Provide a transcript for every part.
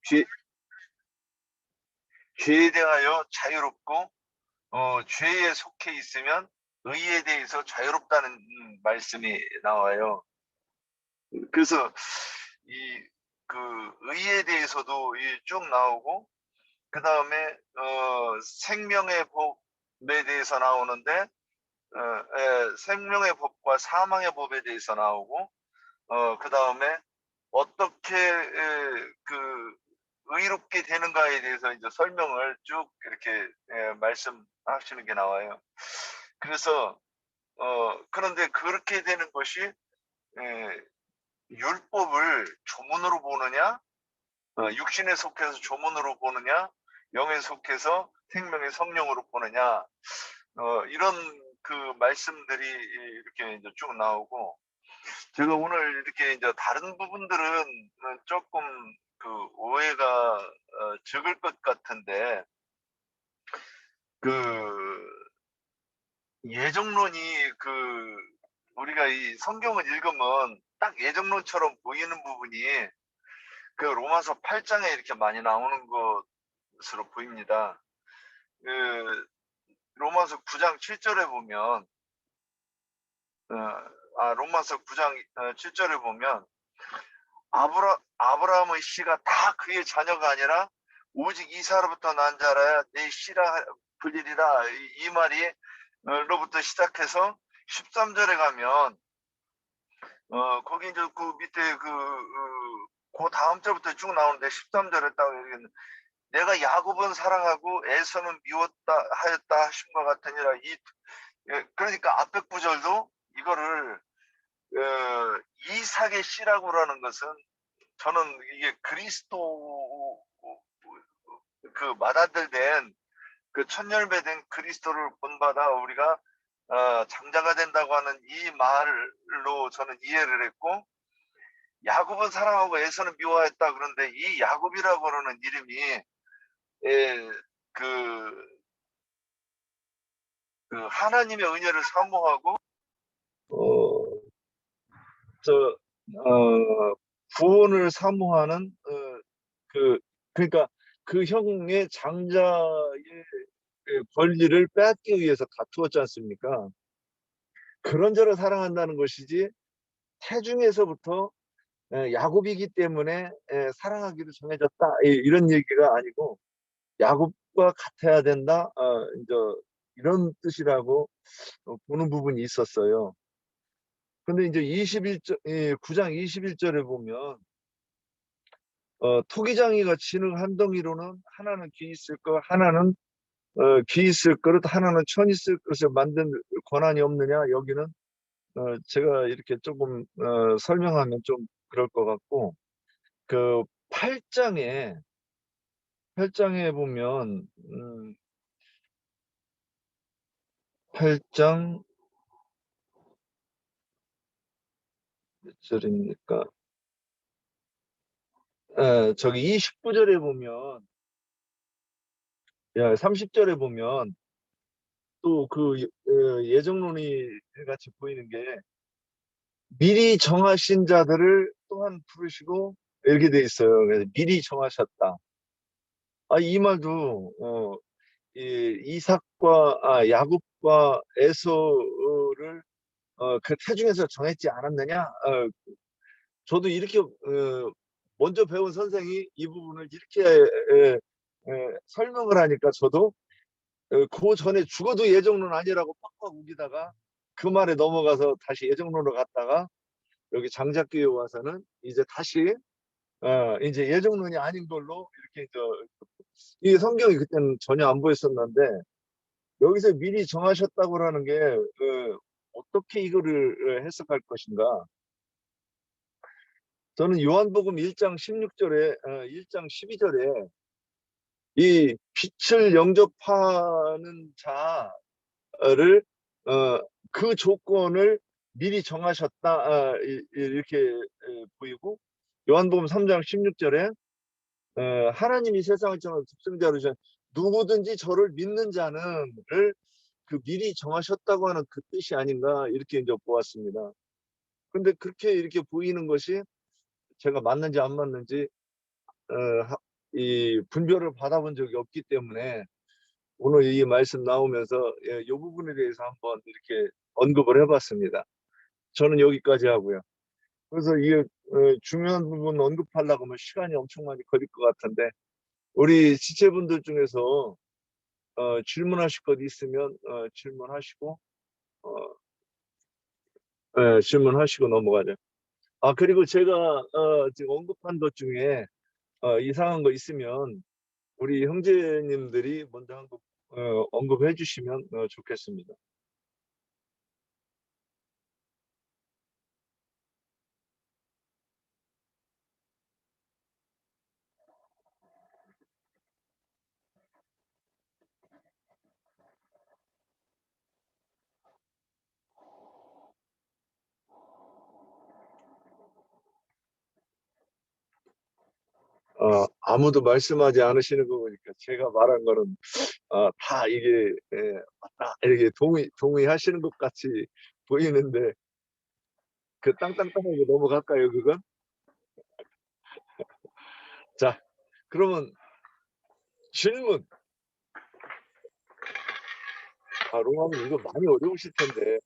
죄, 죄에 대하여 자유롭고 죄에 속해 있으면 의에 대해서 자유롭다는 말씀이 나와요. 그래서 이 그 의에 대해서도 쭉 나오고, 그 다음에 생명의 법에 대해서 나오는데, 생명의 법과 사망의 법에 대해서 나오고, 그 다음에 어떻게 의롭게 되는가에 대해서 이제 설명을 쭉 이렇게 말씀하시는 게 나와요. 그래서 그런데 그렇게 되는 것이 율법을 조문으로 보느냐, 육신에 속해서 조문으로 보느냐, 영에 속해서 생명의 성령으로 보느냐, 이런 그 말씀들이 이렇게 이제 쭉 나오고, 제가 오늘 이렇게 이제 다른 부분들은 조금 오해가 적을 것 같은데, 그 예정론이 우리가 이 성경을 읽으면 딱 예정론처럼 보이는 부분이 로마서 8장에 이렇게 많이 나오는 것으로 보입니다. 로마서 9장 7절에 보면, 로마서 9장 7절에 보면, 아브라함의 씨가 다 그의 자녀가 아니라 오직 이사로부터 난 자라야 내 씨라 불리리라, 이 말이 로부터 시작해서 13절에 가면 거기 이제 그 밑에 그 다음 절부터 쭉 나오는데, 13절에 딱 내가 야곱은 사랑하고 에서는 미웠다 하였다 하신 것 같으니라. 그러니까 앞에 구절도 이거를 이삭의 씨라고 하는 것은, 저는 이게 그리스도 맏아들된 천열매된 그리스도를 본받아 우리가 장자가 된다고 하는 이 말로 저는 이해를 했고, 야곱은 사랑하고 에서는 미워했다. 그런데 이 야곱이라고 하는 이름이 그 하나님의 은혜를 사모하고 저 구원을 사모하는 그러니까 그 형의 장자의 권리를 빼앗기 위해서 다투었지 않습니까? 그런저를 사랑한다는 것이지, 태중에서부터 야곱이기 때문에 사랑하기로 정해졌다, 이런 얘기가 아니고, 야곱과 같아야 된다, 이제 이런 뜻이라고 보는 부분이 있었어요. 근데 이제 9장 21절에 보면, 토기장이가 진흙 한 덩이로는 하나는 귀 있을 것, 하나는 귀 있을 그릇, 하나는 천 있을 그릇을 만든 권한이 없느냐. 여기는 제가 이렇게 조금 설명하면 좀 그럴 것 같고, 그 8장에 보면 8장 몇 절입니까? 저기 29절에 보면, 30절에 보면 또 예정론이 같이 보이는 게, 미리 정하신 자들을 또한 부르시고, 이렇게 돼 있어요. 그래서 미리 정하셨다. 이 말도 야곱과 에서를 그 태중에서 정했지 않았느냐? 저도 이렇게 먼저 배운 선생이 이 부분을 이렇게 설명을 하니까, 저도 그 전에 죽어도 예정론 아니라고 빡빡 우기다가 그 말에 넘어가서 다시 예정론으로 갔다가, 여기 장작교에 와서는 이제 다시 이제 예정론이 아닌 걸로 이렇게 이 성경이 그때는 전혀 안 보였었는데, 여기서 미리 정하셨다고 하는 게 어떻게 이거를 해석할 것인가? 저는 요한복음 1장 16절에 1장 12절에 이 빛을 영접하는 자를 그 조건을 미리 정하셨다, 이렇게 보이고, 요한복음 3장 16절에 하나님이 세상을 정한 독생자로 누구든지 저를 믿는 자는를 미리 정하셨다고 하는 그 뜻이 아닌가, 이렇게 이제 보았습니다. 근데 그렇게 이렇게 보이는 것이 제가 맞는지 안 맞는지 이 분별을 받아본 적이 없기 때문에 오늘 이 말씀 나오면서 이 부분에 대해서 한번 이렇게 언급을 해봤습니다. 저는 여기까지 하고요. 그래서 이 중요한 부분 언급하려고 하면 시간이 엄청 많이 걸릴 것 같은데 우리 지체분들 중에서 질문하실 것 있으면 질문하시고 질문하시고 넘어가죠. 아 그리고 제가 지금 언급한 것 중에 이상한 거 있으면 우리 형제님들이 먼저 언급해 주시면 좋겠습니다. 아무도 말씀하지 않으시는 거 보니까 제가 말한 거는 다 이게 맞다 이렇게 동의하시는 것 같이 보이는데 그 땅땅땅하게 넘어갈까요, 그건? 자, 그러면 질문. 로마님 이거 많이 어려우실 텐데.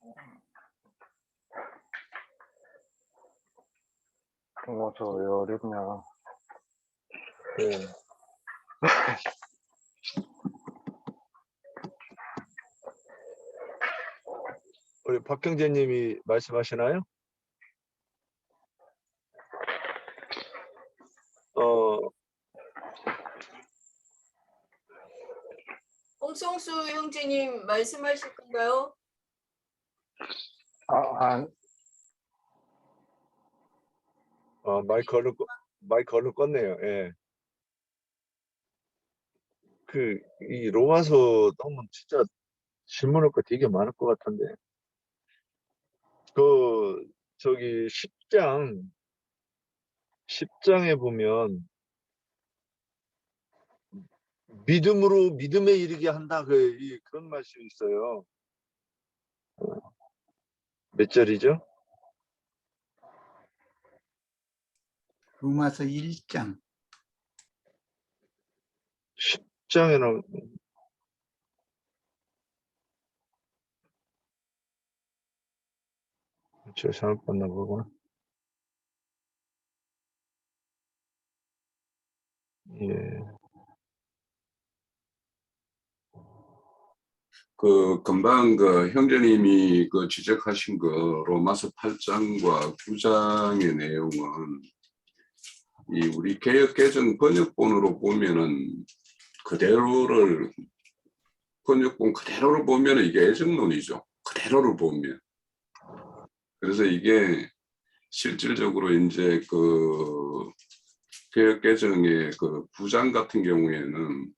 저 왜 어렵냐. 네. 우리 박형제님이 말씀하시나요? 홍성수 형제님 말씀하실 건가요? 마이크 얼른 껐네요. 예. 이 로마서 하면 진짜 질문할 거 되게 많을 것 같은데. 저기 10장에 보면 믿음으로 믿음에 이르게 한다 그런 말씀이 있어요. 몇 절이죠? 로마서 1장 10장에는 제가 잘못 봤나 보구나. 예. 금방 형제님이 지적하신 로마서 8장과 9장의 내용은 우리 개역개정 번역본으로 보면은 번역본 그대로를 보면은 이게 애정론이죠. 그대로를 보면. 그래서 이게 실질적으로 이제 개역개정의 9장 같은 경우에는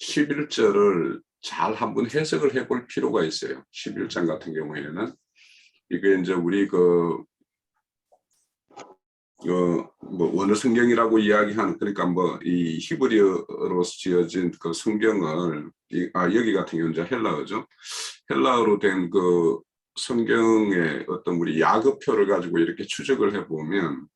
11절을 잘 한번 해석을 해볼 필요가 있어요. 11장 같은 경우에는 이게 이제 우리 원어 성경이라고 이야기한 그러니까 이 히브리어로 지어진 성경을 여기 같은 경우는 이제 헬라어죠. 헬라어로 된 성경의 어떤 우리 야급표를 가지고 이렇게 추적을 해보면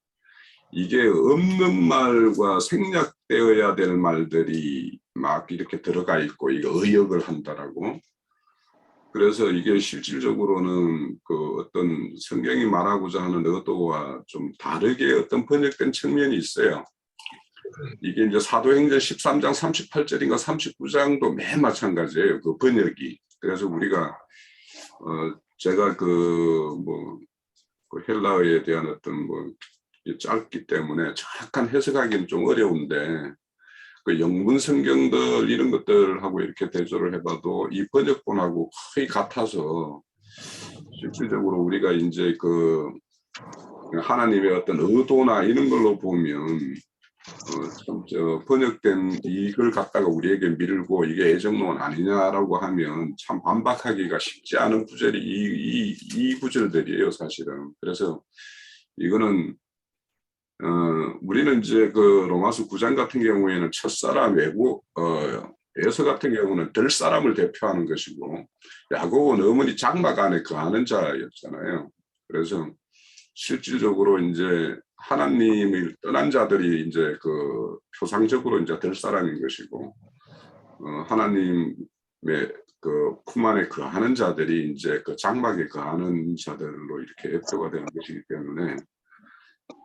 이게 없는 말과 생략되어야 될 말들이 막 이렇게 들어가 있고 이게 의역을 한다라고. 그래서 이게 실질적으로는 어떤 성경이 말하고자 하는 의도와 좀 다르게 어떤 번역된 측면이 있어요. 이게 이제 사도행전 13장 38절인가 39장도 맨 마찬가지예요. 번역이. 그래서 우리가 제가 헬라어에 대한 어떤 짧기 때문에 정확한 해석하기는 좀 어려운데 영문 성경들 이런 것들하고 이렇게 대조를 해봐도 이 번역본하고 거의 같아서 실질적으로 우리가 이제 하나님의 어떤 의도나 이런 걸로 보면 번역된 이걸 갖다가 우리에게 밀고 이게 애정론 아니냐라고 하면 참 반박하기가 쉽지 않은 구절이 이 구절들이에요, 사실은. 그래서 이거는 우리는 이제 로마서 9장 같은 경우에는 첫사람 에서 같은 경우는 들 사람을 대표하는 것이고 야곱은 어머니 장막 안에 거하는 자였잖아요. 그래서 실질적으로 이제 하나님을 떠난 자들이 이제 그 표상적으로 이제 될 사람인 것이고, 하나님의 그 품 안에 거하는 자들이 이제 그 장막에 거하는 자들로 이렇게 대표가 되는 것이기 때문에,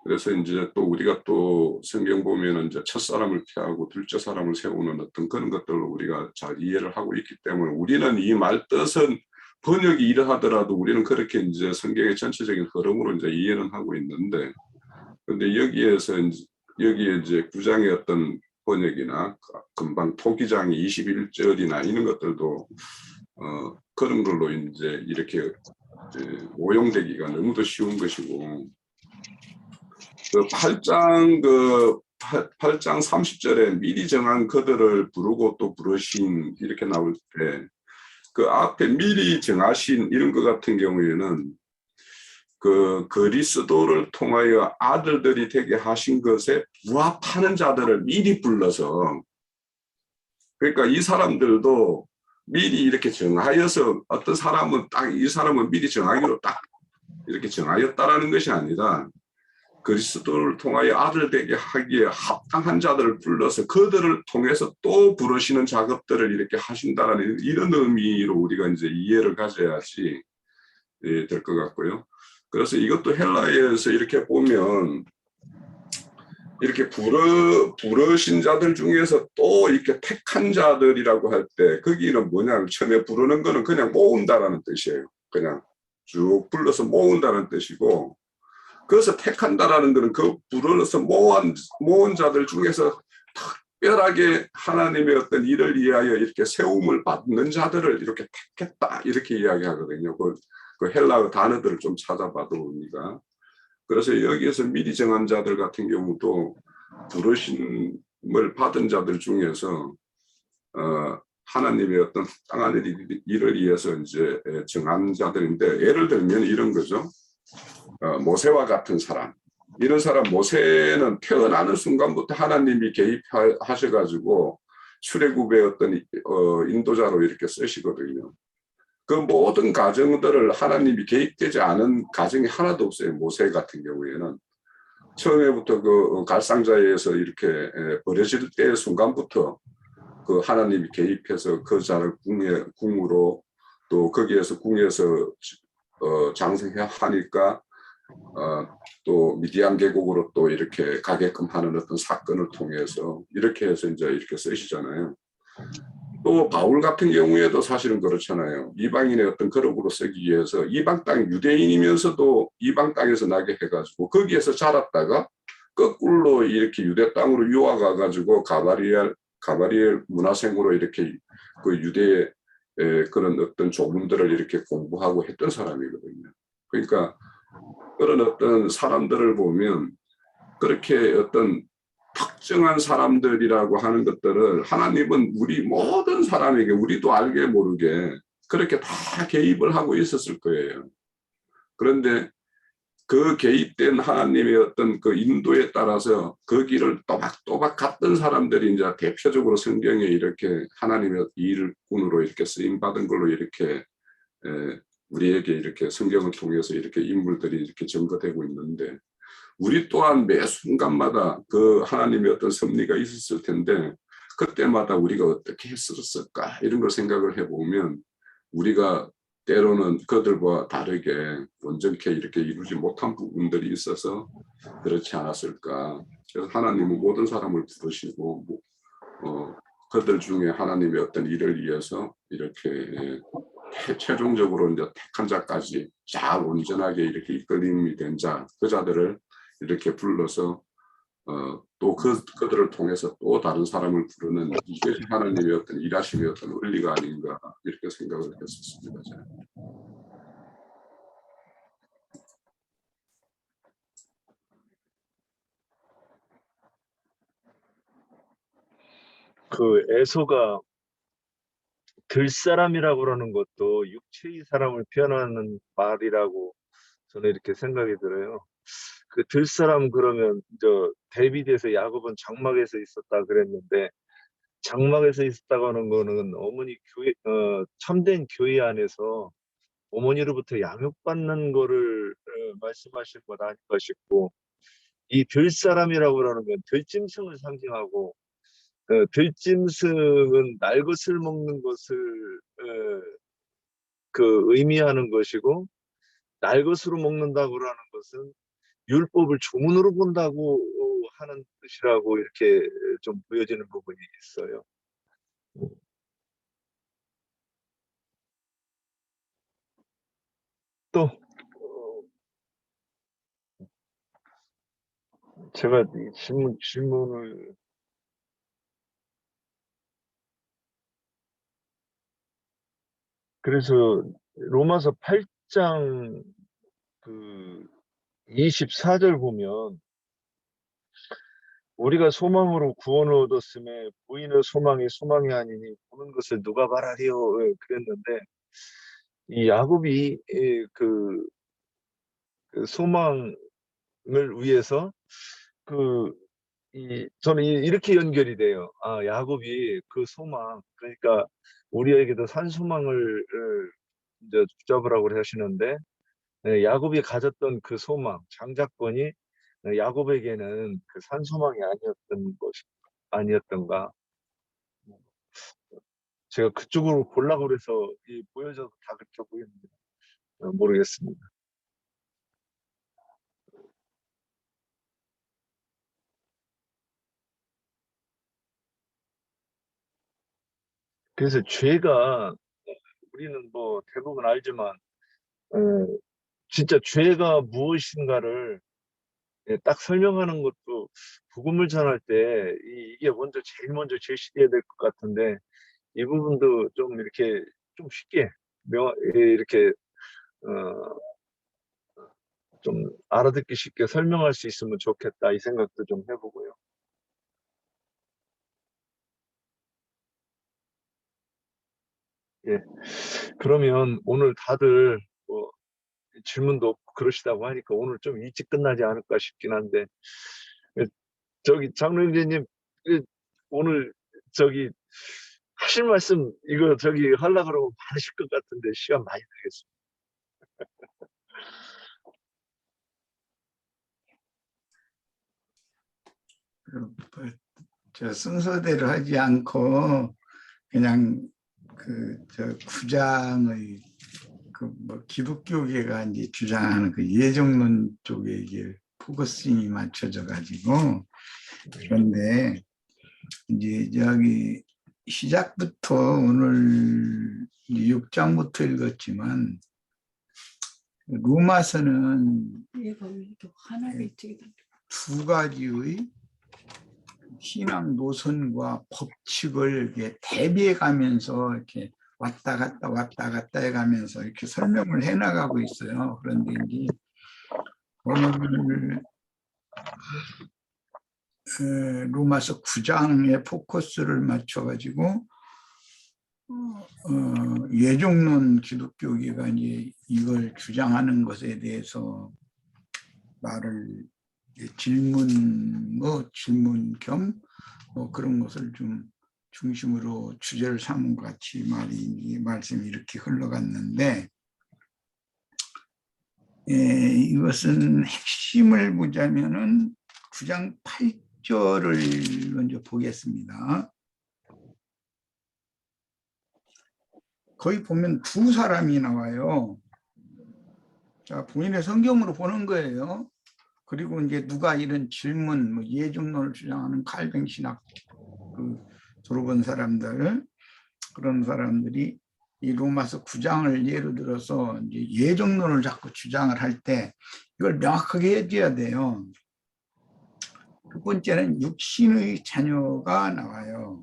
그래서 이제 또 우리가 또 성경 보면은 이제 첫 사람을 피하고 둘째 사람을 세우는 어떤 그런 것들로 우리가 잘 이해를 하고 있기 때문에, 우리는 이 말 뜻은 번역이 이러하더라도 우리는 그렇게 이제 성경의 전체적인 흐름으로 이제 이해는 하고 있는데, 근데 여기에서 여기에 이제 9장의 어떤 번역이나 금방 토기장이 21절이나 이런 것들도 그런 걸로 이제 이렇게 오용되기가 너무도 쉬운 것이고, 그 8장 30절에 미리 정한 그들을 부르고 또 부르신 이렇게 나올 때, 그 앞에 미리 정하신 이런 것 같은 경우에는 그 그리스도를 통하여 아들들이 되게 하신 것에 부합하는 자들을 미리 불러서, 그러니까 이 사람들도 미리 이렇게 정하여서, 어떤 사람은 딱 이 사람은 미리 정하기로 딱 이렇게 정하였다라는 것이 아니라, 그리스도를 통하여 아들 되게 하기에 합당한 자들을 불러서 그들을 통해서 또 부르시는 작업들을 이렇게 하신다라는 이런 의미로 우리가 이제 이해를 가져야지 될 것 같고요. 그래서 이것도 헬라에서 이렇게 보면, 이렇게 부르신 자들 중에서 또 이렇게 택한 자들이라고 할 때, 거기는 뭐냐면 처음에 부르는 거는 그냥 모은다라는 뜻이에요. 그냥 쭉 불러서 모은다는 뜻이고, 그래서 택한다라는 것은 그 불러서 모은 자들 중에서 특별하게 하나님의 어떤 일을 위하여 이렇게 세움을 받는 자들을 이렇게 택했다, 이렇게 이야기하거든요. 그 헬라어 단어들을 좀 찾아봐도 우리가. 그래서 여기에서 미리 정한 자들 같은 경우도 부르심을 받은 자들 중에서 하나님의 어떤 합당한 일을 위해서 이제 정한 자들인데, 예를 들면 이런 거죠. 모세와 같은 사람, 이런 사람, 모세는 태어나는 순간부터 하나님이 개입하셔가지고 출애굽의 어떤 인도자로 이렇게 쓰시거든요. 그 모든 가정들을 하나님이 개입되지 않은 가정이 하나도 없어요. 모세 같은 경우에는 처음에부터 그 갈상자에서 이렇게 버려질 때 순간부터 그 하나님이 개입해서 그 자를 궁으로, 또 거기에서 궁에서 장성하니까 또 미디안 계곡으로 또 이렇게 가게끔 하는 어떤 사건을 통해서 이렇게 해서 이제 이렇게 쓰시잖아요. 또 바울 같은 경우에도 사실은 그렇잖아요. 이방인의 어떤 거룩으로 쓰기 위해서 이방 땅 유대인이면서도 이방 땅에서 나게 해가지고 거기에서 자랐다가 거꾸로 이렇게 유대 땅으로 유학 가가지고 가바리엘 문화생으로 이렇게 그 유대의 그런 어떤 조문들을 이렇게 공부하고 했던 사람이거든요. 그러니까 그런 어떤 사람들을 보면 그렇게 어떤 특정한 사람들이라고 하는 것들을 하나님은 우리 모든 사람에게, 우리도 알게 모르게 그렇게 다 개입을 하고 있었을 거예요. 그런데 그 개입된 하나님의 어떤 그 인도에 따라서 그 길을 또박또박 갔던 사람들이 이제 대표적으로 성경에 이렇게 하나님의 일꾼으로 이렇게 쓰임받은 걸로 이렇게 우리에게 이렇게 성경을 통해서 이렇게 인물들이 이렇게 증거되고 있는데, 우리 또한 매 순간마다 그 하나님의 어떤 섭리가 있었을 텐데, 그때마다 우리가 어떻게 했었을까 이런 걸 생각을 해보면, 우리가 때로는 그들과 다르게 온전케 이렇게 이루지 못한 부분들이 있어서 그렇지 않았을까. 그래서 하나님은 모든 사람을 부르시고 그들 중에 하나님의 어떤 일을 위해서 이렇게 최종적으로 이제 택한 자까지 잘 온전하게 이렇게 이끌림이 된 자, 그 자들을 이렇게 불러서 또 그들을 통해서 또 다른 사람을 부르는, 이것이 하나님의 어떤 일하심의 어떤 원리가 아닌가 이렇게 생각을 했었습니다. 그 에서가 들사람이라고 그러는 것도 육체의 사람을 표현하는 말이라고 저는 이렇게 생각이 들어요. 그 들사람 그러면 데비드에서 야곱은 장막에서 있었다 그랬는데, 장막에서 있었다고 하는 거는 어머니 교회, 참된 교회 안에서 어머니로부터 양육받는 거를 말씀하신 것 아닐까 싶고, 이 들사람이라고 그러는 건 들짐승을 상징하고 들짐승은 날 것을 먹는 것을 의미하는 것이고 날 것으로 먹는다고 하는 것은 율법을 조문으로 본다고 하는 뜻이라고 이렇게 좀 보여지는 부분이 있어요. 또 제가 이 질문을 그래서 로마서 8장 24절 보면 우리가 소망으로 구원을 얻었음에 보이는 소망이 소망이 아니니 보는 것을 누가 말하리요 그랬는데 이 야곱이 그 소망을 위해서 저는 이렇게 연결이 돼요. 아, 야곱이 그 소망, 그러니까 우리에게도 산 소망을 이제 붙잡으라고 하시는데, 야곱이 가졌던 그 소망, 장자권이 야곱에게는 그 산 소망이 아니었던가. 제가 그쪽으로 보려고 그래서 보여져도 다 그렇게 보이는지 모르겠습니다. 그래서 죄가 우리는 뭐 대부분 알지만 진짜 죄가 무엇인가를 딱 설명하는 것도 복음을 전할 때 이게 제일 먼저 제시돼야 될 것 같은데 이 부분도 좀 이렇게 좀 쉽게 이렇게 좀 알아듣기 쉽게 설명할 수 있으면 좋겠다 이 생각도 좀 해보고요. 예, 그러면 오늘 다들 뭐 질문도 없고 그러시다고 하니까 오늘 좀 일찍 끝나지 않을까 싶긴 한데 저기 장로님님 오늘 저기 하실 말씀 이거 저기 하려고 그러면 많으실 것 같은데 시간 많이 들겠습니다. 저 순서대로 하지 않고 그냥 저 구장의 뭐 기독교계가 이제 주장하는 그 예정론 쪽에 이게 포커싱이 맞춰져 가지고 그런데 이제 저기 시작부터 오늘 6장부터 읽었지만 로마서는 두 가지의 신앙 노선과 법칙을 이렇게 대비해 가면서 이렇게 왔다 갔다 해가면서 이렇게 설명을 해나가고 있어요. 그런데 이제 오늘 로마서 9장에 포커스를 맞춰가지고 예종론 기독교계가 이제 이걸 주장하는 것에 대해서 말을 질문 겸 뭐 그런 것을 좀 중심으로 주제를 삼은 것 같이 말씀이 이렇게 흘러갔는데 이것은 핵심을 보자면은 9장 8절을 먼저 보겠습니다. 거기 보면 두 사람이 나와요. 자, 본인의 성경으로 보는 거예요. 그리고 이제 누가 이런 질문, 뭐 예종론을 주장하는 칼뱅 신학 졸업한 사람들, 그런 사람들이 이 로마서 9장을 예로 들어서 이제 예종론을 자꾸 주장을 할 때 이걸 명확하게 해줘야 돼요. 두 번째는 육신의 자녀가 나와요.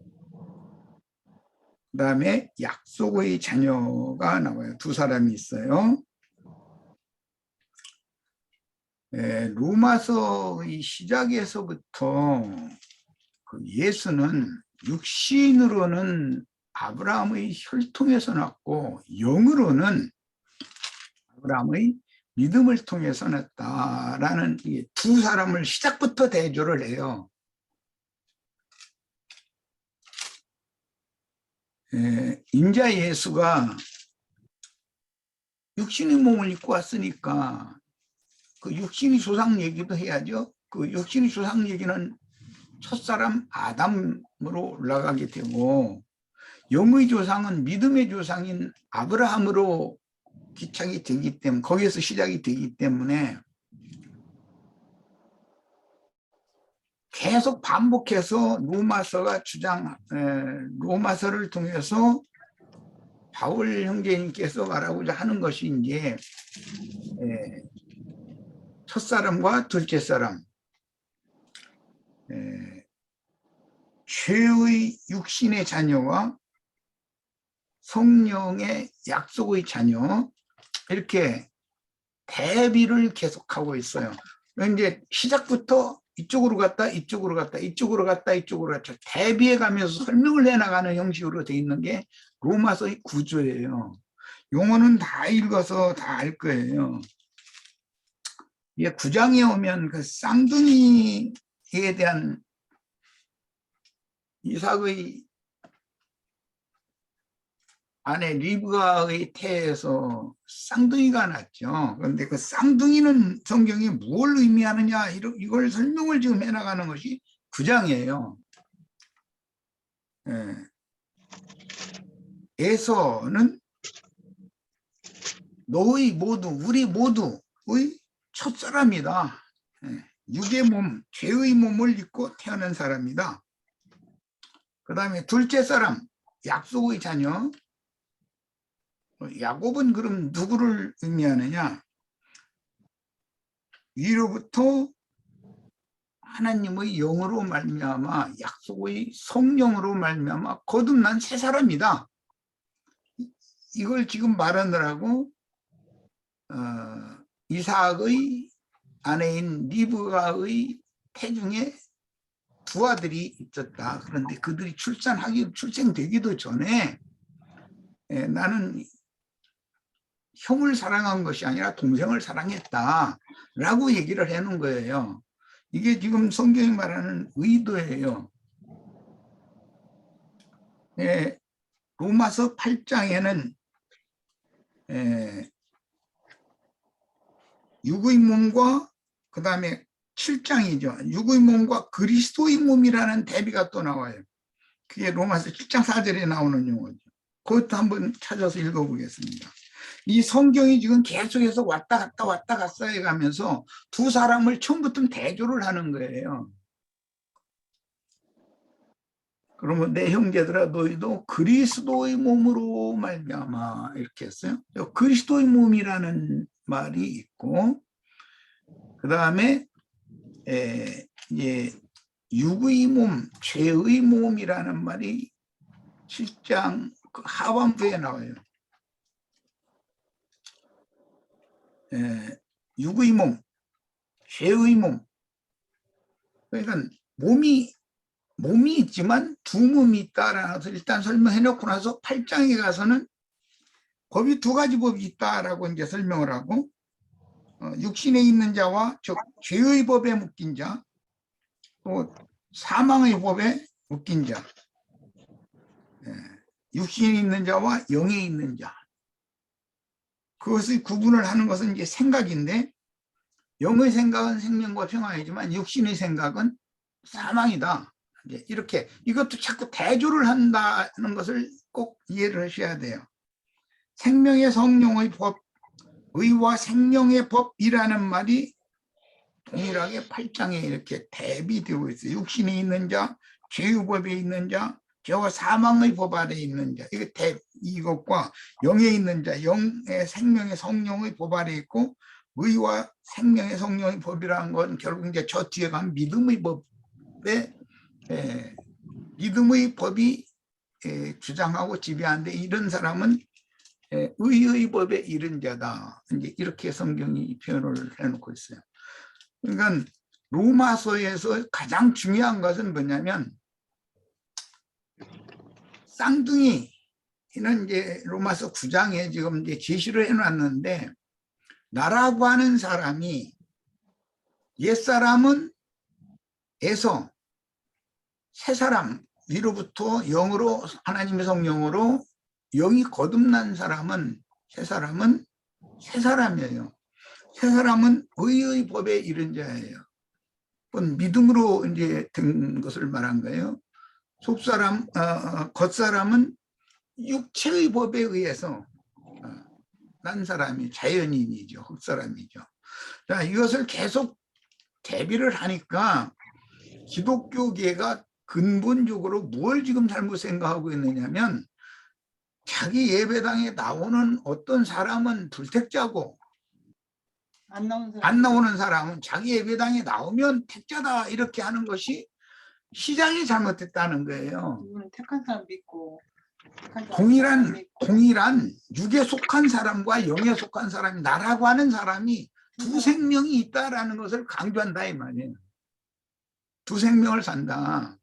그 다음에 약속의 자녀가 나와요. 두 사람이 있어요. 로마서의 시작에서부터 예수는 육신으로는 아브라함의 혈통에서 났고 영으로는 아브라함의 믿음을 통해서 났다라는 두 사람을 시작부터 대조를 해요. 인자 예수가 육신의 몸을 입고 왔으니까 그 육신의 조상 얘기도 해야죠. 그 육신의 조상 얘기는 첫사람 아담으로 올라가게 되고, 영의 조상은 믿음의 조상인 아브라함으로 기착이 되기 때문에, 거기에서 시작이 되기 때문에 계속 반복해서 로마서를 통해서 바울 형제님께서 말하고자 하는 것이 이제 첫사람과 둘째 사람, 죄의 육신의 자녀와 성령의 약속의 자녀, 이렇게 대비를 계속하고 있어요. 이제 시작부터 이쪽으로 갔다 이쪽으로 갔다 이쪽으로 갔다 이쪽으로 갔다 대비해 가면서 설명을 해나가는 형식으로 되어 있는 게 로마서의 구조예요. 용어는 다 읽어서 다 알 거예요. 이게 9장에 오면 그 쌍둥이에 대한 이삭의 아내 리브가의 태에서 쌍둥이가 났죠. 그런데 그 쌍둥이는 성경이 무엇을 의미하느냐, 이걸 설명을 지금 해나가는 것이 9장이에요. 에서는 너희 모두, 우리 모두의 첫사람이다. 육의 몸, 죄의 몸을 입고 태어난 사람이다. 그 다음에 둘째 사람, 약속의 자녀. 야곱은 그럼 누구를 의미하느냐? 위로부터 하나님의 영으로 말미암아 약속의 성령으로 말미암아 거듭난 새 사람이다. 이걸 지금 말하느라고 이삭의 아내인 리브가의 태중에 두 아들이 있었다. 그런데 그들이 출생되기도 전에 나는 형을 사랑한 것이 아니라 동생을 사랑했다라고 얘기를 해놓은 거예요. 이게 지금 성경이 말하는 의도예요. 로마서 8장에는 육의 몸과 그 다음에 7장이죠. 육의 몸과 그리스도의 몸이라는 대비가 또 나와요. 그게 로마서 7장 4절에 나오는 용어죠. 그것도 한번 찾아서 읽어보겠습니다. 이 성경이 지금 계속해서 왔다 갔다 해가면서 두 사람을 처음부터 대조를 하는 거예요. 그러면 내 형제들아 너희도 그리스도의 몸으로 말미암아 이렇게 했어요. 그리스도의 몸이라는 말이 있고, 그 다음에 이제 육의 몸, 죄의 몸이라는 말이 7장 그 하반부에 나와요. 육의 몸, 죄의 몸. 그러니까 몸이 있지만 두 몸이 있다라는 것을 일단 설명해 놓고 나서 8장에 가서는 법이 두 가지 법이 있다라고 이제 설명을 하고, 육신에 있는 자와 즉 죄의 법에 묶인 자, 또 사망의 법에 묶인 자, 육신에 있는 자와 영에 있는 자. 그것을 구분을 하는 것은 이제 생각인데, 영의 생각은 생명과 평화이지만 육신의 생각은 사망이다. 이제 이렇게 이것도 자꾸 대조를 한다는 것을 꼭 이해를 하셔야 돼요. 생명의 성령의 법, 의와 생명의 법이라는 말이 동일하게 8장에 이렇게 대비되고 있어요. 육신이 있는 자, 죄의 법에 있는 자, 죄와 사망의 법 아래 있는 자, 이것과 영에 있는 자, 영의 생명의 성령의 법 아래 있고, 의와 생명의 성령의 법이라는 건 결국 이제 저 뒤에 가면 믿음의 법에 믿음의 법이 주장하고 지배하는데, 이런 사람은 의의 법에 이른 자다. 이제 이렇게 성경이 표현을 해놓고 있어요. 그러니까 로마서에서 가장 중요한 것은 뭐냐면, 쌍둥이는 이제 로마서 9장에 지금 이제 제시를 해놨는데, 나라고 하는 사람이 옛사람은 에서 새 사람 위로부터 영으로, 하나님의 성령으로 영이 거듭난 사람은, 새 사람은 새 사람이에요. 새 사람은 의의 법에 이른 자예요. 믿음으로 이제 된 것을 말한 거예요. 속사람, 겉사람은 육체의 법에 의해서 난 사람이 자연인이죠. 흙사람이죠. 자, 이것을 계속 대비를 하니까 기독교계가 근본적으로 뭘 지금 잘못 생각하고 있느냐면 자기 예배당에 나오는 어떤 사람은 불택자고 안 나오는 사람은 자기 예배당에 나오면 택자다 이렇게 하는 것이 시장이 잘못됐다는 거예요. 택한 사람 믿고 동일한 육에 속한 사람과 영에 속한 사람이 나라고 하는 사람이 두 생명이 있다라는 것을 강조한다 이 말이에요. 두 생명을 산다.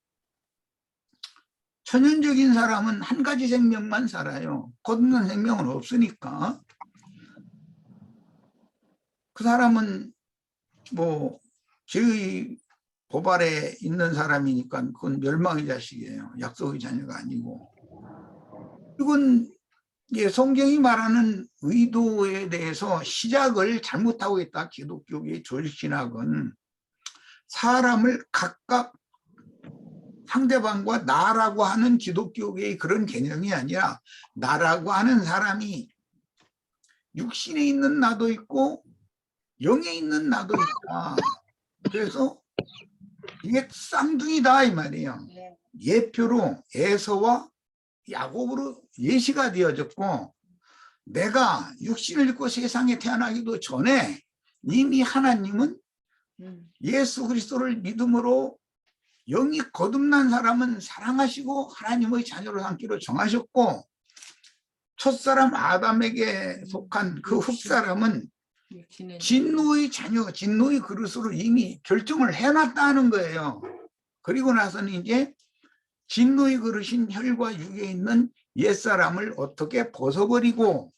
천연적인 사람은 한 가지 생명만 살아요. 거듭난 생명은 없으니까. 그 사람은 뭐 죄의 법 아래 있는 사람이니까 그건 멸망의 자식이에요. 약속의 자녀가 아니고. 이건 성경이 말하는 의도에 대해서 시작을 잘못하고 있다. 기독교의 조직신학은 사람을 각각 상대방과 나라고 하는 기독교계의 그런 개념이 아니라 나라고 하는 사람이 육신에 있는 나도 있고 영에 있는 나도 있다. 그래서 이게 쌍둥이다 이 말이에요. 예표로 에서와 야곱으로 예시가 되어졌고 내가 육신을 입고 세상에 태어나기도 전에 이미 하나님은 예수 그리스도를 믿음으로 영이 거듭난 사람은 사랑하시고 하나님의 자녀로 삼기로 정하셨고 첫사람 아담에게 속한 그 흙사람은 진노의 자녀, 진노의 그릇으로 이미 결정을 해놨다는 거예요. 그리고 나서는 이제 진노의 그릇인 혈과 육에 있는 옛사람을 어떻게 벗어버리고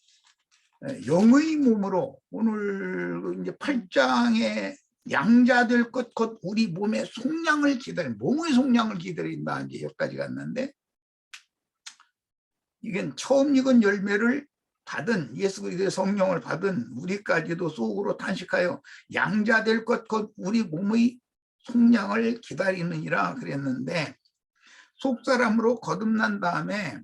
영의 몸으로 오늘 이제 8장에 양자될 것 곧 우리 몸의 속량을 기다린 몸의 속량을 기다린다 이제 여기까지 갔는데 이건 처음 익은 열매를 받은 예수 그리스도의 성령을 받은 우리까지도 속으로 탄식하여 양자될 것 곧 우리 몸의 속량을 기다리느니라 그랬는데 속사람으로 거듭난 다음에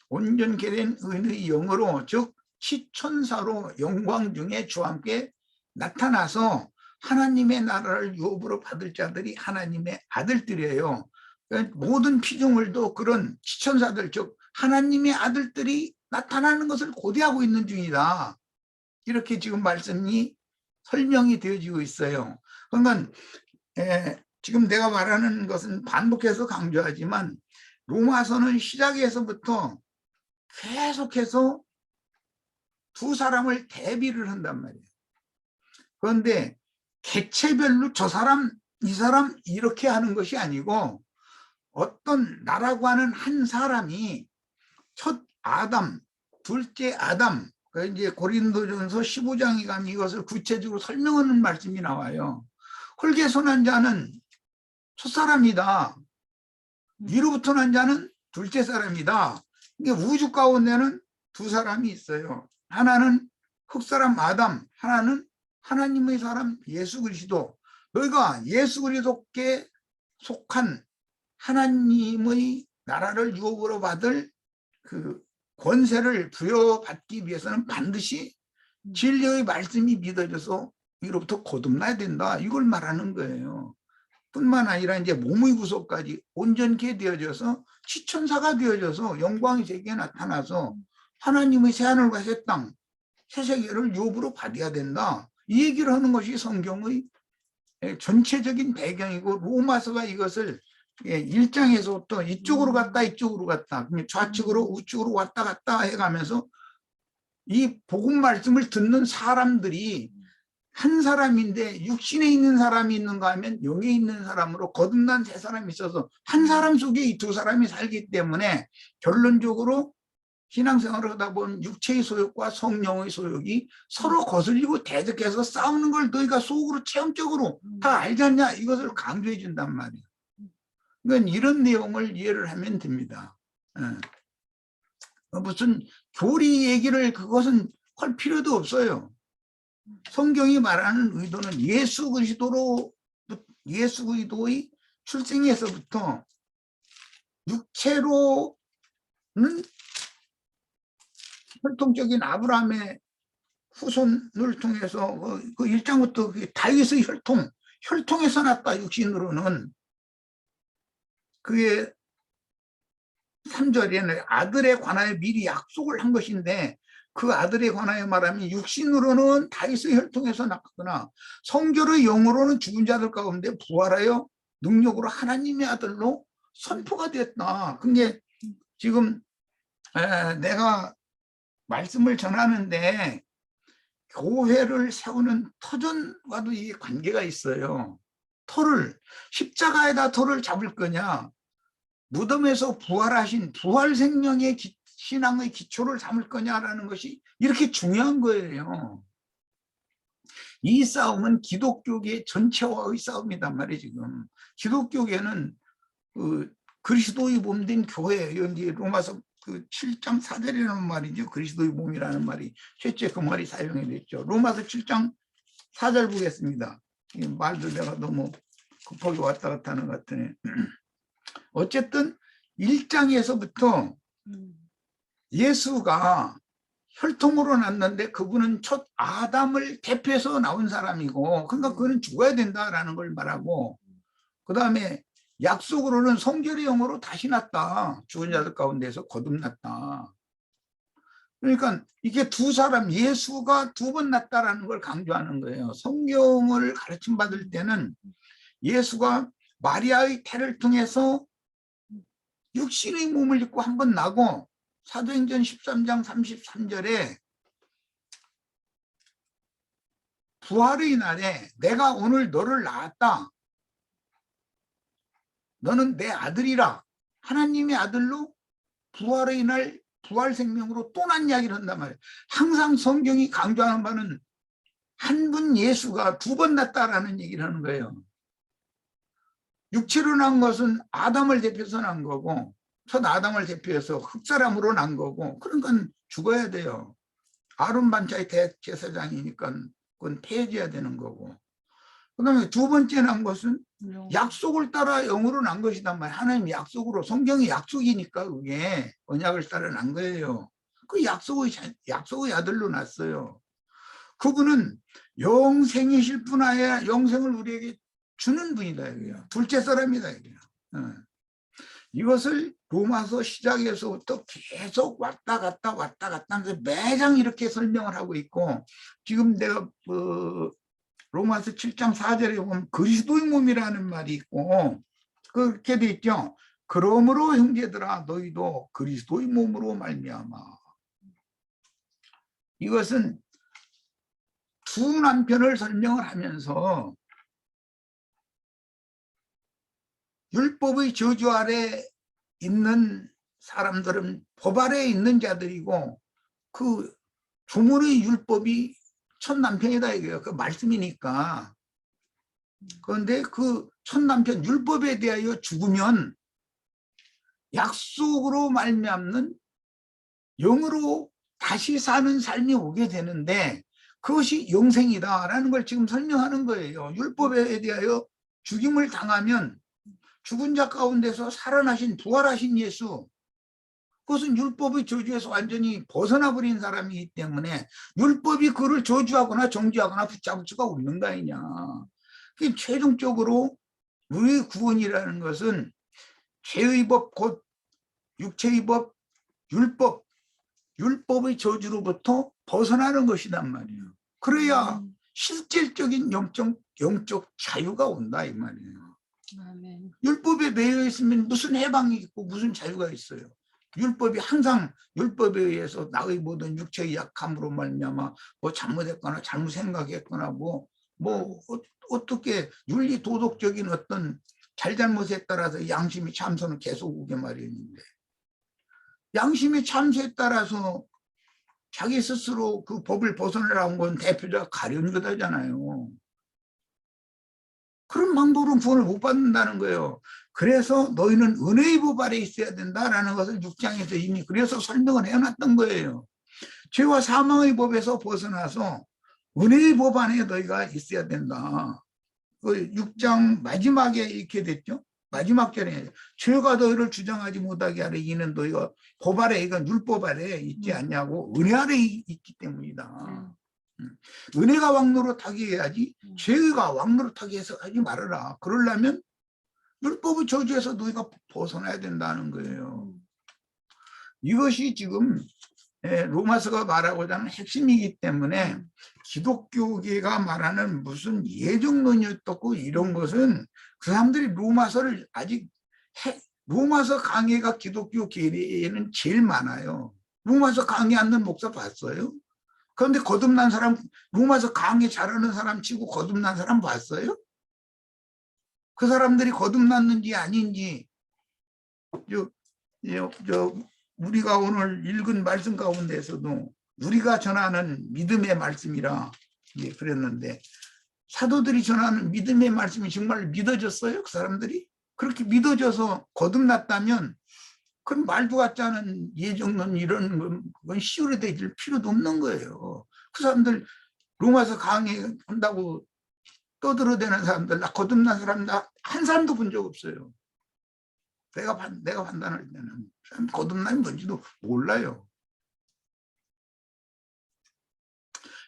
온전케 된 의의 영으로 즉 시천사로 영광 중에 주와 함께 나타나서 하나님의 나라를 유업으로 받을 자들이 하나님의 아들들이에요. 그러니까 모든 피조물도 그런 시천사들 즉 하나님의 아들들이 나타나는 것을 고대하고 있는 중이다. 이렇게 지금 말씀이 설명이 되어지고 있어요. 그러니까 지금 내가 말하는 것은 반복해서 강조하지만 로마서는 시작에서부터 계속해서 두 사람을 대비를 한단 말이에요. 그런데 개체별로 저 사람, 이 사람 이렇게 하는 것이 아니고 어떤 나라고 하는 한 사람이 첫 아담, 둘째 아담, 이제 고린도전서 15장에 가면 이것을 구체적으로 설명하는 말씀이 나와요. 흙에서 난 자는 첫사람이다. 위로부터 난 자는 둘째 사람이다. 이게 우주 가운데는 두 사람이 있어요. 하나는 흙사람 아담, 하나는 하나님의 사람 예수 그리스도. 너희가 예수 그리스도께 속한 하나님의 나라를 유업으로 받을 그 권세를 부여받기 위해서는 반드시 진리의 말씀이 믿어져서 위로부터 거듭나야 된다. 이걸 말하는 거예요. 뿐만 아니라 이제 몸의 구속까지 온전케 되어져서 시천사가 되어져서 영광의 세계에 나타나서 하나님의 새하늘과 새 땅, 새 세계를 유업으로 받아야 된다. 이 얘기를 하는 것이 성경의 전체적인 배경이고 로마서가 이것을 1장에서부터 이쪽으로 갔다 이쪽으로 갔다 좌측으로 우측으로 왔다 갔다 해가면서 이 복음 말씀을 듣는 사람들이 한 사람인데 육신에 있는 사람이 있는가 하면 영에 있는 사람으로 거듭난 세 사람이 있어서 한 사람 속에 이 두 사람이 살기 때문에 결론적으로 신앙생활을 하다 보면 육체의 소욕과 성령의 소욕이 서로 거슬리고 대적해서 싸우는 걸 너희가 속으로 체험적으로 다 알지 않냐 이것을 강조해 준단 말이에요. 그러니까 이런 내용을 이해를 하면 됩니다. 무슨 교리 얘기를 그것은 할 필요도 없어요. 성경이 말하는 의도는 예수 그리스도로 예수 그리스도의 출생에서부터 육체로는 혈통적인 아브라함의 후손을 통해서 그 1장부터 다윗의 혈통에서 났다. 육신으로는. 그게 3절에는 아들에 관하여 미리 약속을 한 것인데, 그 아들에 관하여 말하면 육신으로는 다윗의 혈통에서 났거나 성결의 영으로는 죽은 자들 가운데 부활하여 능력으로 하나님의 아들로 선포가 됐다. 그게 지금 내가 말씀을 전하는데 교회를 세우는 터전과도 이 관계가 있어요. 십자가에다 터를 잡을 거냐, 무덤에서 부활하신 부활 생명의 신앙의 기초를 삼을 거냐라는 것이 이렇게 중요한 거예요. 이 싸움은 기독교계 전체와의 싸움이단 말이에요. 지금 기독교계는 그리스도의 몸 된 교회예요. 이제 로마서 7장 4절이라는 말이죠. 그리스도의 몸이라는 말이 최초에 그 말이 사용이 됐죠. 로마서 7장 4절 보겠습니다. 이 말도 내가 너무 급하게 왔다 갔다 하는 것 같으네. 어쨌든 1장에서부터 예수가 혈통으로 났는데 그분은 첫 아담을 대표해서 나온 사람이고, 그러니까 그는 죽어야 된다라는 걸 말하고, 그 다음에 약속으로는 성결의 영으로 다시 났다. 죽은 자들 가운데서 거듭났다. 그러니까 이게 두 사람, 예수가 두 번 났다라는 걸 강조하는 거예요. 성경을 가르침 받을 때는 예수가 마리아의 태를 통해서 육신의 몸을 입고 한 번 나고, 사도행전 13장 33절에 부활의 날에 내가 오늘 너를 낳았다. 너는 내 아들이라. 하나님의 아들로 부활의 날 부활 생명으로 또 난 이야기를 한단 말이에요. 항상 성경이 강조하는 바는 한 분 예수가 두 번 났다라는 얘기를 하는 거예요. 육체로 난 것은 아담을 대표해서 난 거고, 첫 아담을 대표해서 흙사람으로 난 거고, 그러니까 죽어야 돼요. 아론 반차의 대제사장이니까 그건 폐해져야 되는 거고, 그 다음에 두 번째 난 것은 약속을 따라 영으로 난 것이단 말이에요. 하나님 약속으로, 성경이 약속이니까 그게 언약을 따라 난 거예요. 그 약속의 아들로 났어요. 그분은 영생이실 뿐 아니라 영생을 우리에게 주는 분이다. 이거야. 둘째 사람이다. 이거야. 이것을 로마서 시작에서부터 계속 왔다 갔다 하면서 매장 이렇게 설명을 하고 있고, 지금 내가 로마서 7장 4절에 보면 그리스도의 몸이라는 말이 있고, 그렇게 돼 있죠. 그러므로 형제들아 너희도 그리스도의 몸으로 말미암아. 이것은 두 남편을 설명을 하면서 율법의 저주 아래 있는 사람들은 법 아래에 있는 자들이고, 그 주문의 율법이 첫 남편이다 이거예요. 그 말씀이니까. 그런데 그 첫 남편 율법에 대하여 죽으면 약속으로 말미암는 영으로 다시 사는 삶이 오게 되는데, 그것이 영생이다라는 걸 지금 설명하는 거예요. 율법에 대하여 죽임을 당하면 죽은 자 가운데서 살아나신 부활하신 예수, 그것은 율법의 저주에서 완전히 벗어나 버린 사람이기 때문에 율법이 그를 저주하거나 정죄하거나 붙잡을 수가 없는 거 아니냐. 최종적으로 우리의 구원이라는 것은 죄의 법, 곧 육체의 법, 율법의 저주로부터 벗어나는 것이란 말이에요. 그래야 실질적인 영적 자유가 온다 이 말이에요. 아멘. 율법에 매여 있으면 무슨 해방이 있고 무슨 자유가 있어요. 율법이 항상 율법에 의해서 나의 모든 육체의 약함으로 말미암아 뭐 잘못했거나 잘못 생각했거나 뭐 어떻게 윤리 도덕적인 어떤 잘잘못에 따라서 양심이 참소는 계속 오게 마련인데, 양심의 참소에 따라서 자기 스스로 그 법을 벗어나라는 건 대표자가 가려운 거잖아요. 그런 방법으로는 구원을 못 받는다는 거예요. 그래서 너희는 은혜의 법 아래 있어야 된다라는 것을 6장에서 이미 그래서 설명을 해놨던 거예요. 죄와 사망의 법에서 벗어나서 은혜의 법 안에 너희가 있어야 된다. 그 6장 마지막에 이렇게 됐죠. 마지막 절에 죄가 너희를 주장하지 못하게 하려 이는 너희가 법 아래, 이건 율법 아래 있지 않냐고, 은혜 아래 있기 때문이다. 은혜가 왕노릇하게 해야지 죄가 왕노릇하게 해서 하지 말아라. 그러려면 율법의 저주에서 너희가 벗어나야 된다는 거예요. 이것이 지금 로마서가 말하고자 하는 핵심이기 때문에 기독교계가 말하는 무슨 예정론이었고 이런 것은 그 사람들이 로마서를 아직 로마서 강해가 기독교계에는 제일 많아요. 로마서 강의 않는 목사 봤어요? 그런데 거듭난 사람, 로마서 강의 잘하는 사람 치고 거듭난 사람 봤어요? 그 사람들이 거듭났는지 아닌지 우리가 오늘 읽은 말씀 가운데서도 우리가 전하는 믿음의 말씀이라 그랬는데, 사도들이 전하는 믿음의 말씀이 정말 믿어졌어요? 그 사람들이? 그렇게 믿어져서 거듭났다면 그건 말도 같지 않은 예정론 이런 건 시우려될 필요도 없는 거예요. 그 사람들 로마서 강의한다고 떠들어대는 사람들, 나 거듭난 사람 나 한 사람도 본 적 없어요. 내가 판단할 때는 거듭남이 뭔지도 몰라요.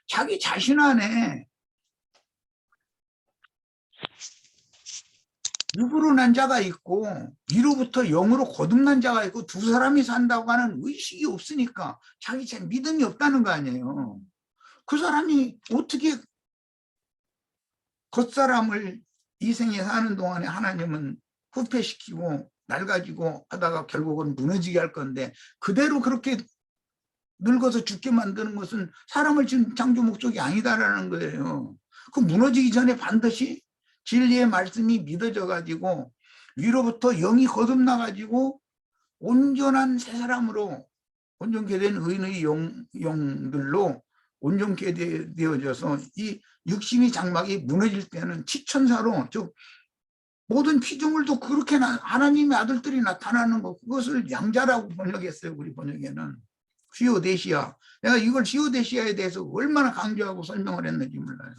자기 자신 안에 육으로 난 자가 있고 이로부터 영으로 거듭난 자가 있고 두 사람이 산다고 하는 의식이 없으니까 자기 참 믿음이 없다는 거 아니에요. 그 사람이 어떻게 겉사람을 이 생에 사는 동안에 하나님은 후패시키고 낡아지고 하다가 결국은 무너지게 할 건데, 그대로 그렇게 늙어서 죽게 만드는 것은 사람을 지은 창조 목적이 아니다라는 거예요. 그 무너지기 전에 반드시 진리의 말씀이 믿어져 가지고 위로부터 영이 거듭나 가지고 온전한 새 사람으로, 온전케 된 의인의 영들로 온전케 되어져서 이 육신의 장막이 무너질 때는 지천사로, 즉 모든 피조물도 그렇게 하나님의 아들들이 나타나는 것, 그것을 양자라고 번역했어요. 우리 번역에는 시오데시아. 내가 이걸 시오데시아에 대해서 얼마나 강조하고 설명을 했는지 몰라요.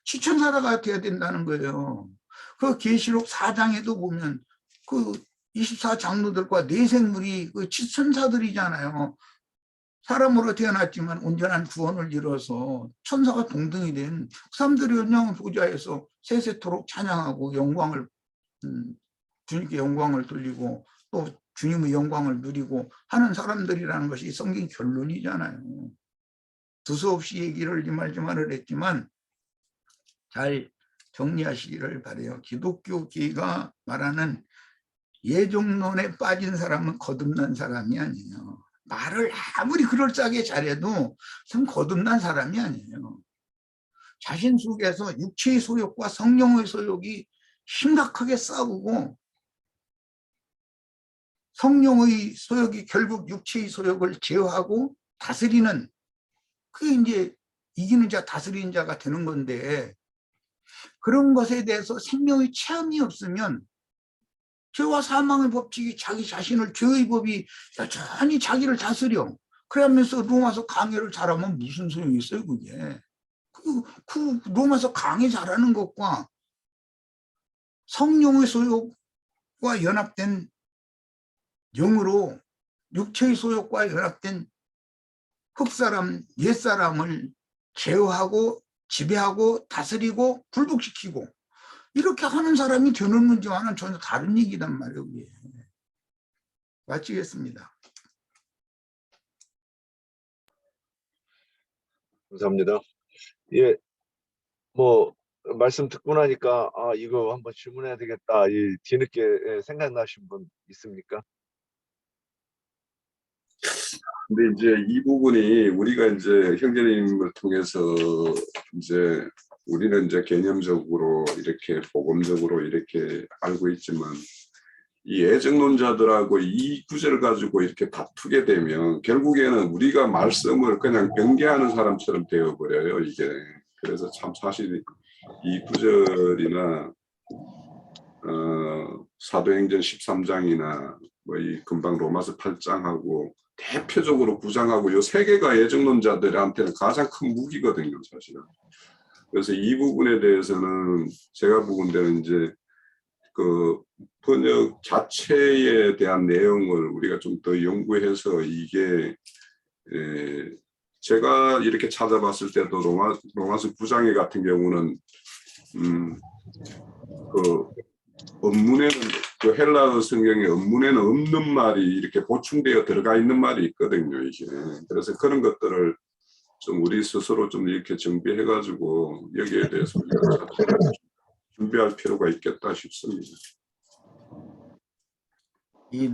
지천사가 되어야 된다는 거예요. 그 계시록 4장에도 보면 그 24장로들과 내생물이 그 지천사들이잖아요. 사람으로 태어났지만 온전한 구원을 이뤄서 천사가 동등이 된 사람들이 그냥 보좌에서 세세토록 찬양하고 영광을, 주님께 영광을 돌리고 또 주님의 영광을 누리고 하는 사람들이라는 것이 성경 결론이잖아요. 두서없이 얘기를 이말저말을 했지만 잘 정리하시기를 바라요. 기독교계가 말하는 예종론에 빠진 사람은 거듭난 사람이 아니에요. 말을 아무리 그럴싸하게 잘해도 참 거듭난 사람이 아니에요. 자신 속에서 육체의 소욕과 성령의 소욕이 심각하게 싸우고, 성령의 소욕이 결국 육체의 소욕을 제어하고 다스리는, 그게 이제 이기는 자, 다스리는 자가 되는 건데, 그런 것에 대해서 생명의 체험이 없으면 죄와 사망의 법칙이 자기 자신을, 죄의 법이 여전히 자기를 다스려. 그러면서 로마서 강해를 잘하면 무슨 소용이 있어요, 그게. 그 로마서 강해 잘하는 것과 성령의 소욕과 연합된 영으로 육체의 소욕과 연합된 흑사람, 옛사람을 제어하고 지배하고 다스리고 굴복시키고 이렇게 하는 사람이 되는 문제와는 전혀 다른 얘기단 말이에요. 마치겠습니다. 감사합니다. 예, 뭐 말씀 듣고 나니까 이거 한번 질문해야 되겠다, 이 뒤늦게 생각나신 분 있습니까? 근데 이제 이 부분이 우리가 이제 형제님을 통해서 이제 우리는 이제 개념적으로 이렇게 복음적으로 이렇게 알고 있지만, 이 애정론자들하고 이 구절을 가지고 이렇게 다투게 되면 결국에는 우리가 말씀을 그냥 변개하는 사람처럼 되어버려요, 이게. 그래서 참 사실 이 구절이나 사도행전 13장이나 뭐 이 금방 로마서 8장하고 대표적으로 9장하고 요 세 개가 애정론자들한테는 가장 큰 무기거든요, 사실은. 그래서 이 부분에 대해서는 제가 보건대는 이제 그 번역 자체에 대한 내용을 우리가 좀 더 연구해서 이게 제가 이렇게 찾아봤을 때도 로마서 9장에 같은 경우는 그 원문에는 그 헬라어 성경의 원문에는 없는 말이 이렇게 보충되어 들어가 있는 말이 있거든요. 이게 그래서 그런 것들을 좀 우리 스스로 좀 이렇게 정비해가지고 여기에 대해서 우리가 준비할 필요가 있겠다 싶습니다. 이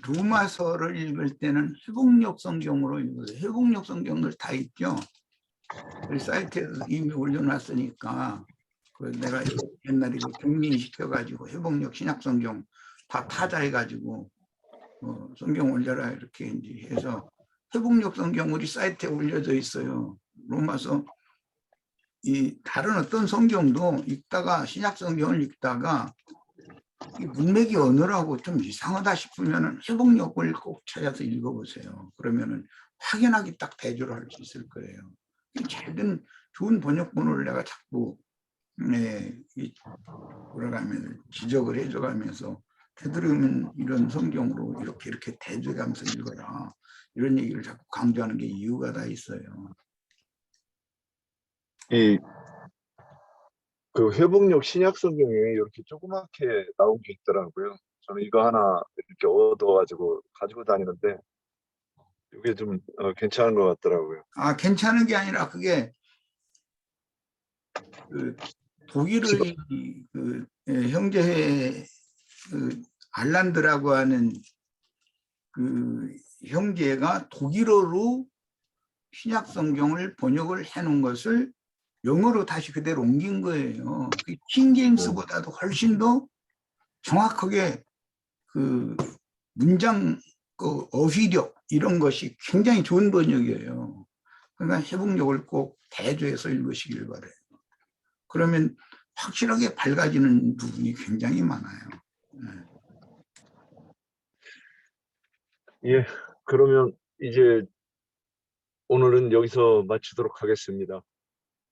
로마서를 읽을 때는 회복력 성경으로 읽어요. 회복력 성경들 다 있죠. 우리 사이트에서 이미 올려놨으니까 그 내가 옛날에 그 경민시켜가지고 회복력 신약 성경 다 타자해가지고 성경 올려라 이렇게 이제 해서 회복력 성경 우리 사이트에 올려져 있어요. 로마서 이 다른 어떤 성경도 읽다가 신약 성경을 읽다가 이 문맥이 언어라고 좀 이상하다 싶으면 회복력을 꼭 찾아서 읽어보세요. 그러면은 확연하게 딱 대조를 할 수 있을 거예요. 잘된 좋은 번역본을 내가 자꾸 돌아가면 지적을 해줘가면서 되도록이면 이런 성경으로 이렇게 대조하면서 읽어라. 이런 얘기를 자꾸 강조하는 게 이유가 다 있어요. 그 회복력 신약 성경에 이렇게 조그맣게 나온 게 있더라고요. 저는 이거 하나 이렇게 얻어가지고 가지고 다니는데 이게 좀 괜찮은 것 같더라고요. 아, 괜찮은 게 아니라 그게 그 독일의 그 형제 그 알란드라고 하는 그 형제가 독일어로 신약 성경을 번역을 해놓은 것을 영어로 다시 그대로 옮긴 거예요. 그 킹제임스보다도 훨씬 더 정확하게 그 문장 그 어휘력 이런 것이 굉장히 좋은 번역이에요. 그러니까 회복력을 꼭 대조해서 읽으시길 바라요. 그러면 확실하게 밝아지는 부분이 굉장히 많아요. 예, 그러면 이제 오늘은 여기서 마치도록 하겠습니다.